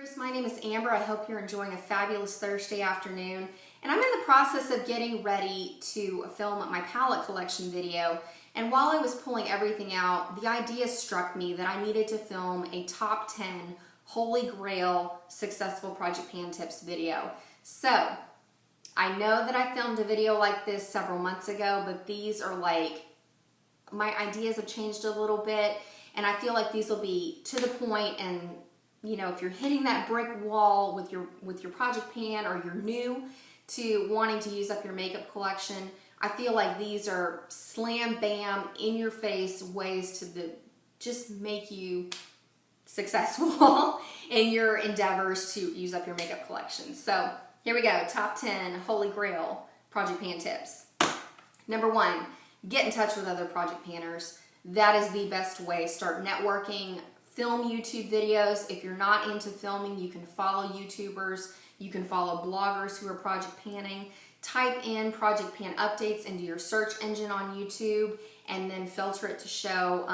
viewers, my name is Amber. I hope you're enjoying a fabulous Thursday afternoon. And I'm in the process of getting ready to film my palette collection video. And while I was pulling everything out, the idea struck me that I needed to film a top 10 Holy Grail successful project pan tips video. So, I know that I filmed a video like this several months ago, but these are like, my ideas have changed a little bit, and I feel like these will be to the point. And you know, if you're hitting that brick wall with your project pan, or you're new to wanting to use up your makeup collection, I feel like these are slam bam in your face ways to just make you successful in your endeavors to use up your makeup collection. So here we go, top 10 Holy Grail project pan tips. Number 1, get in touch with other project panners. That is the best way. Start networking. Film YouTube videos. If you're not into filming, you can follow YouTubers. You can follow bloggers who are project panning. Type in project pan updates into your search engine on YouTube, and then filter it to show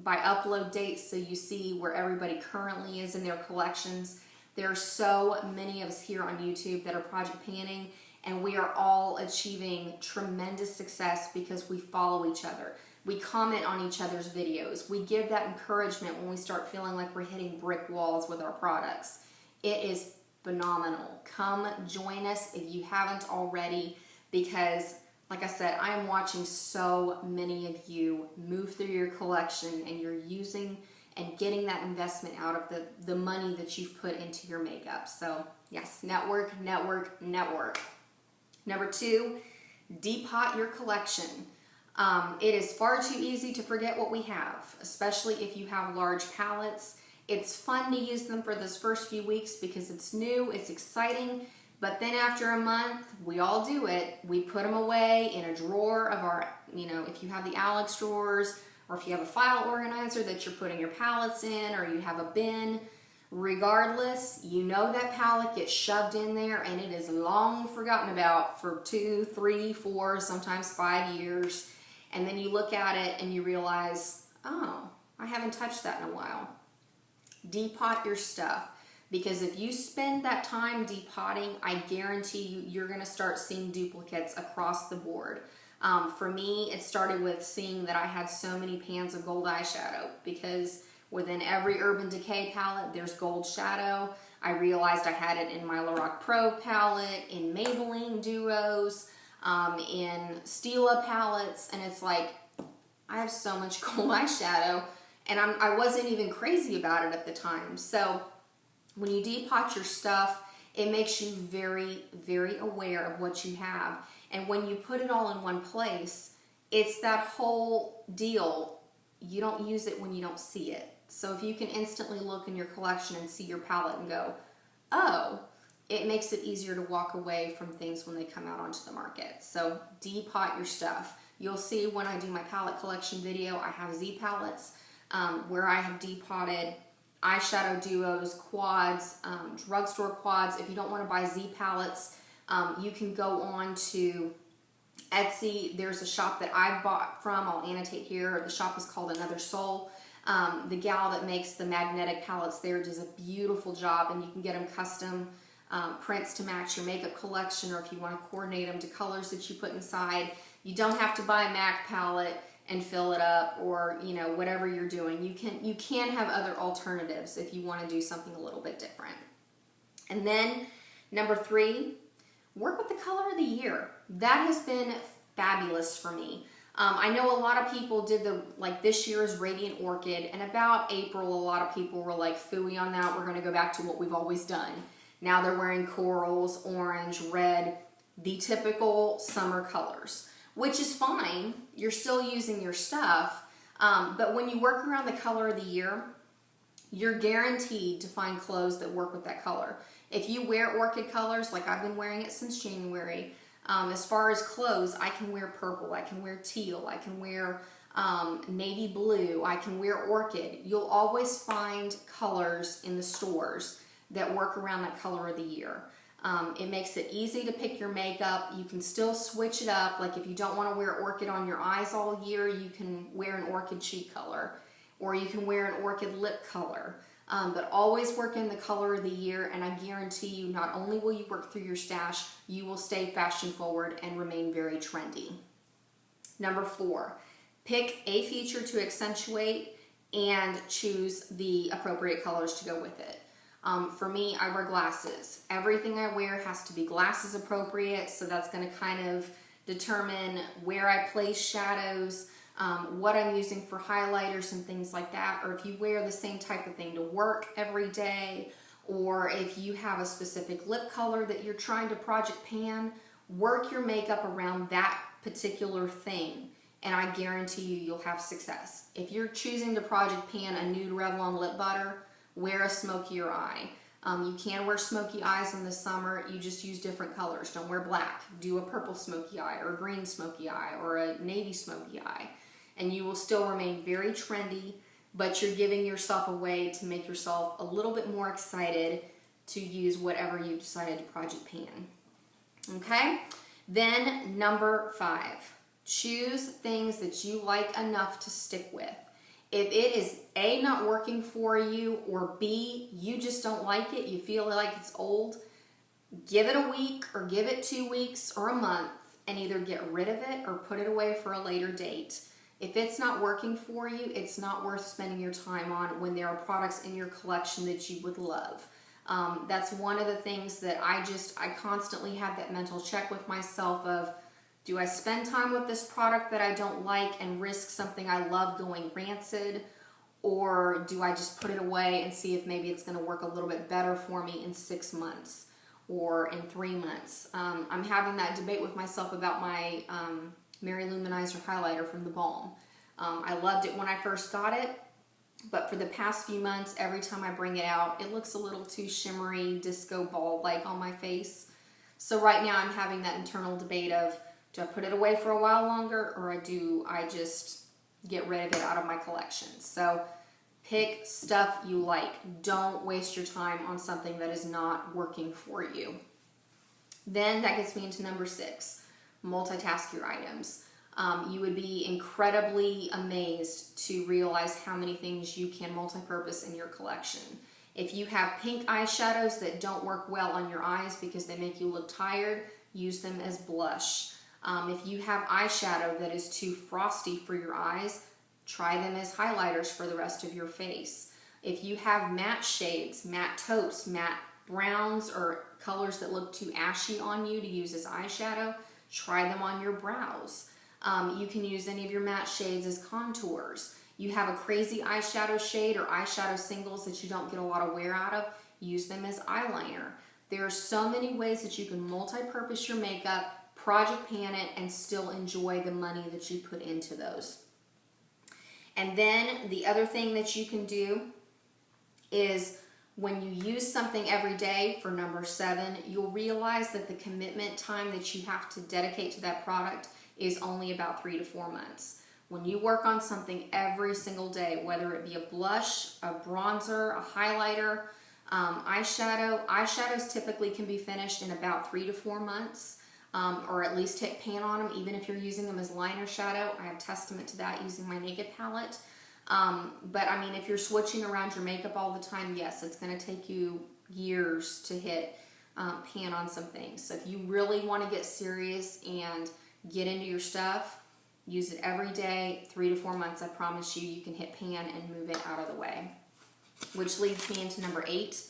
by upload dates, so you see where everybody currently is in their collections. There are so many of us here on YouTube that are project panning, and we are all achieving tremendous success because we follow each other. We comment on each other's videos. We give that encouragement when we start feeling like we're hitting brick walls with our products. It is phenomenal. Come join us if you haven't already, because like I said, I am watching so many of you move through your collection, and you're using and getting that investment out of the money that you've put into your makeup. So yes, network, network, network. Number 2, depot your collection. It is far too easy to forget what we have, especially if you have large palettes. It's fun to use them for those first few weeks because it's new, it's exciting, but then after a month, we all do it. We put them away in a drawer of our, if you have the Alex drawers, or if you have a file organizer that you're putting your palettes in, or you have a bin. Regardless, you know that palette gets shoved in there and it is long forgotten about for 2, 3, 4, sometimes 5 years. And then you look at it and you realize, oh, I haven't touched that in a while. Depot your stuff, because if you spend that time depotting, I guarantee you're going to start seeing duplicates across the board. For me, it started with seeing that I had so many pans of gold eyeshadow, because within every Urban Decay palette, there's gold shadow. I realized I had it in my Lorac Pro palette, in Maybelline duos, in Stila palettes, and it's like, I have so much gold eyeshadow, and I wasn't even crazy about it at the time. So when you depot your stuff, it makes you very, very aware of what you have. And when you put it all in one place, it's that whole deal. You don't use it when you don't see it. So if you can instantly look in your collection and see your palette and go, oh, it makes it easier to walk away from things when they come out onto the market. So depot your stuff. You'll see when I do my palette collection video, I have Z palettes where I have depotted eyeshadow duos, quads, drugstore quads. If you don't want to buy Z palettes, you can go on to Etsy. There's a shop that I bought from. I'll annotate here. The shop is called Another Soul. The gal that makes the magnetic palettes there does a beautiful job, and you can get them custom prints to match your makeup collection, or if you want to coordinate them to colors that you put inside. You don't have to buy a MAC palette and fill it up, or whatever you're doing. You can have other alternatives if you want to do something a little bit different. And then number 3, work with the color of the year. That has been fabulous for me. I know a lot of people did this year's Radiant Orchid, and about April, a lot of people were like, phooey on that. We're going to go back to what we've always done. Now they're wearing corals, orange, red, the typical summer colors, which is fine. You're still using your stuff, but when you work around the color of the year, you're guaranteed to find clothes that work with that color. If you wear orchid colors, like I've been wearing it since January, as far as clothes, I can wear purple, I can wear teal, I can wear navy blue, I can wear orchid. You'll always find colors in the stores that work around that color of the year. It makes it easy to pick your makeup. You can still switch it up. Like if you don't want to wear orchid on your eyes all year, you can wear an orchid cheek color, or you can wear an orchid lip color. but always work in the color of the year, and I guarantee you not only will you work through your stash, you will stay fashion forward and remain very trendy. Number 4, pick a feature to accentuate and choose the appropriate colors to go with it. For me, I wear glasses. Everything I wear has to be glasses appropriate, so that's going to kind of determine where I place shadows, what I'm using for highlighters and things like that, or if you wear the same type of thing to work every day, or if you have a specific lip color that you're trying to project pan, work your makeup around that particular thing, and I guarantee you'll have success. If you're choosing to project pan a nude Revlon lip butter, wear a smokier eye. You can wear smoky eyes in the summer, you just use different colors. Don't wear black. Do a purple smoky eye, or a green smoky eye, or a navy smoky eye. And you will still remain very trendy, but you're giving yourself a way to make yourself a little bit more excited to use whatever you decided to project pan. Okay? Then number 5, choose things that you like enough to stick with. If it is A, not working for you, or B, you just don't like it, you feel like it's old, give it a week or give it 2 weeks or a month and either get rid of it or put it away for a later date. If it's not working for you, it's not worth spending your time on when there are products in your collection that you would love. That's one of the things that I constantly have that mental check with myself of, do I spend time with this product that I don't like and risk something I love going rancid? Or do I just put it away and see if maybe it's going to work a little bit better for me in 6 months or in 3 months? I'm having that debate with myself about my Mary Luminizer highlighter from the Balm. I loved it when I first got it, but for the past few months, every time I bring it out, it looks a little too shimmery, disco ball-like on my face. So right now I'm having that internal debate of, do I put it away for a while longer, or do I just get rid of it out of my collection? So pick stuff you like. Don't waste your time on something that is not working for you. Then that gets me into number 6, multitask your items. You would be incredibly amazed to realize how many things you can multi-purpose in your collection. If you have pink eyeshadows that don't work well on your eyes because they make you look tired, use them as blush. If you have eyeshadow that is too frosty for your eyes, try them as highlighters for the rest of your face. If you have matte shades, matte taupes, matte browns, or colors that look too ashy on you to use as eyeshadow, try them on your brows. You can use any of your matte shades as contours. You have a crazy eyeshadow shade or eyeshadow singles that you don't get a lot of wear out of, use them as eyeliner. There are so many ways that you can multi-purpose your makeup, project pan it, and still enjoy the money that you put into those. And then the other thing that you can do is, when you use something every day, for number 7, you'll realize that the commitment time that you have to dedicate to that product is only about 3 to 4 months. When you work on something every single day, whether it be a blush, a bronzer, a highlighter, eyeshadows typically can be finished in about 3 to 4 months. Or at least hit pan on them, even if you're using them as liner shadow. I have testament to that using my Naked palette. But I mean, if you're switching around your makeup all the time, yes, it's going to take you years to hit pan on some things. So if you really want to get serious and get into your stuff, use it every day, 3 to 4 months. I promise you, you can hit pan and move it out of the way. Which leads me into number 8.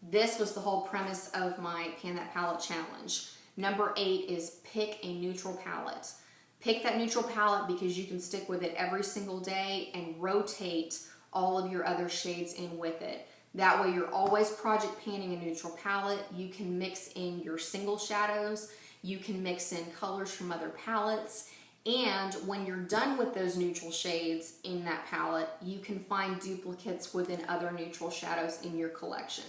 This was the whole premise of my Pan That Palette challenge. Number 8 is pick a neutral palette. Pick that neutral palette because you can stick with it every single day and rotate all of your other shades in with it. That way you're always project panning a neutral palette. You can mix in your single shadows. You can mix in colors from other palettes. And when you're done with those neutral shades in that palette, you can find duplicates within other neutral shadows in your collection.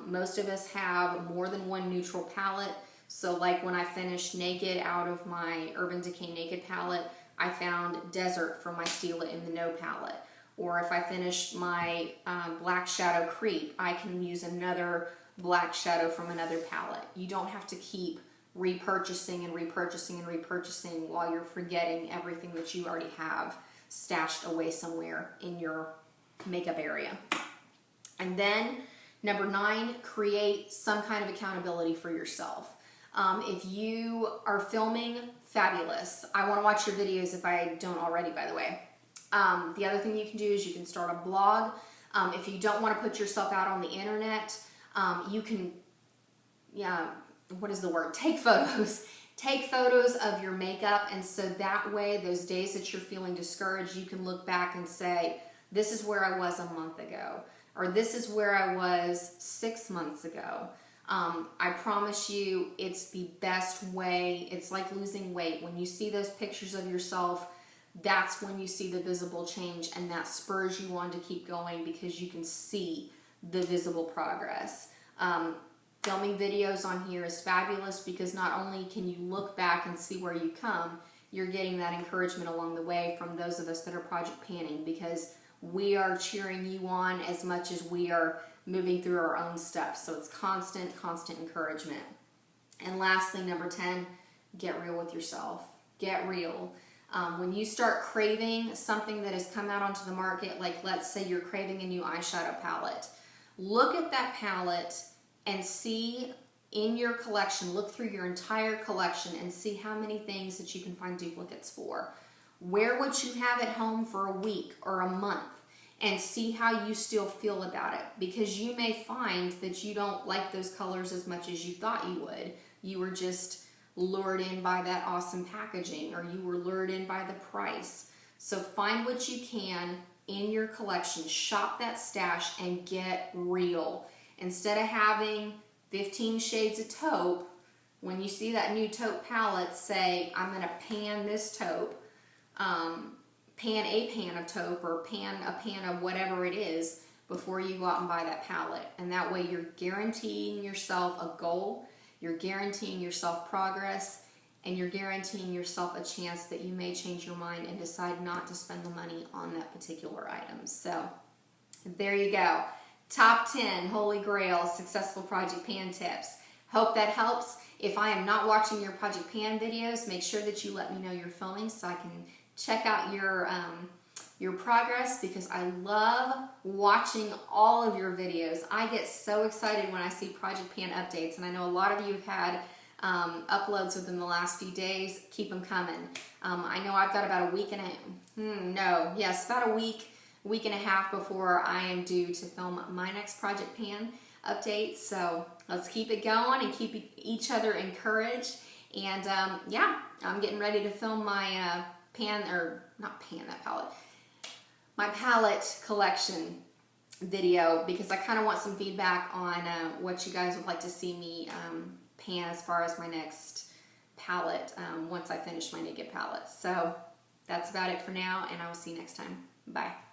Most of us have more than one neutral palette. So like when I finished Naked out of my Urban Decay Naked palette, I found Desert from my Steal It in the No palette. Or if I finished my Black Shadow Creep, I can use another black shadow from another palette. You don't have to keep repurchasing and repurchasing and repurchasing while you're forgetting everything that you already have stashed away somewhere in your makeup area. And then number 9, create some kind of accountability for yourself. If you are filming, fabulous. I want to watch your videos if I don't already, by the way. The other thing you can do is you can start a blog. If you don't want to put yourself out on the internet, you can, take photos. Take photos of your makeup, and so that way, those days that you're feeling discouraged, you can look back and say, this is where I was a month ago, or this is where I was 6 months ago. I promise you, it's the best way. It's like losing weight. When you see those pictures of yourself, that's when you see the visible change, and that spurs you on to keep going because you can see the visible progress. Filming videos on here is fabulous because not only can you look back and see where you come, you're getting that encouragement along the way from those of us that are project panning, because we are cheering you on as much as we are moving through our own steps. So it's constant encouragement. And lastly, number 10, get real with yourself. Get real. When you start craving something that has come out onto the market, like let's say you're craving a new eyeshadow palette, look at that palette and see in your collection, look through your entire collection and see how many things that you can find duplicates for. Wear what you have at home for a week or a month and see how you still feel about it, because you may find that you don't like those colors as much as you thought you would. You were just lured in by that awesome packaging, or you were lured in by the price. So find what you can in your collection, shop that stash, and get real. Instead of having 15 shades of taupe, when you see that new taupe palette, say, I'm going to pan this taupe, pan a pan of taupe, or pan a pan of whatever it is before you go out and buy that palette. And that way you're guaranteeing yourself a goal, you're guaranteeing yourself progress, and you're guaranteeing yourself a chance that you may change your mind and decide not to spend the money on that particular item. So there you go. Top 10 Holy Grail successful project pan tips. Hope that helps. If I am not watching your project pan videos, make sure that you let me know you're filming so I can check out your progress, because I love watching all of your videos. I get so excited when I see project pan updates, and I know a lot of you have had uploads within the last few days. Keep them coming. I know I've got about a week and about a week and a half before I am due to film my next project pan update. So let's keep it going and keep each other encouraged. And I'm getting ready to film my my palette collection video, because I kind of want some feedback on what you guys would like to see me pan as far as my next palette once I finish my naked palette. So that's about it for now, and I will see you next time. Bye.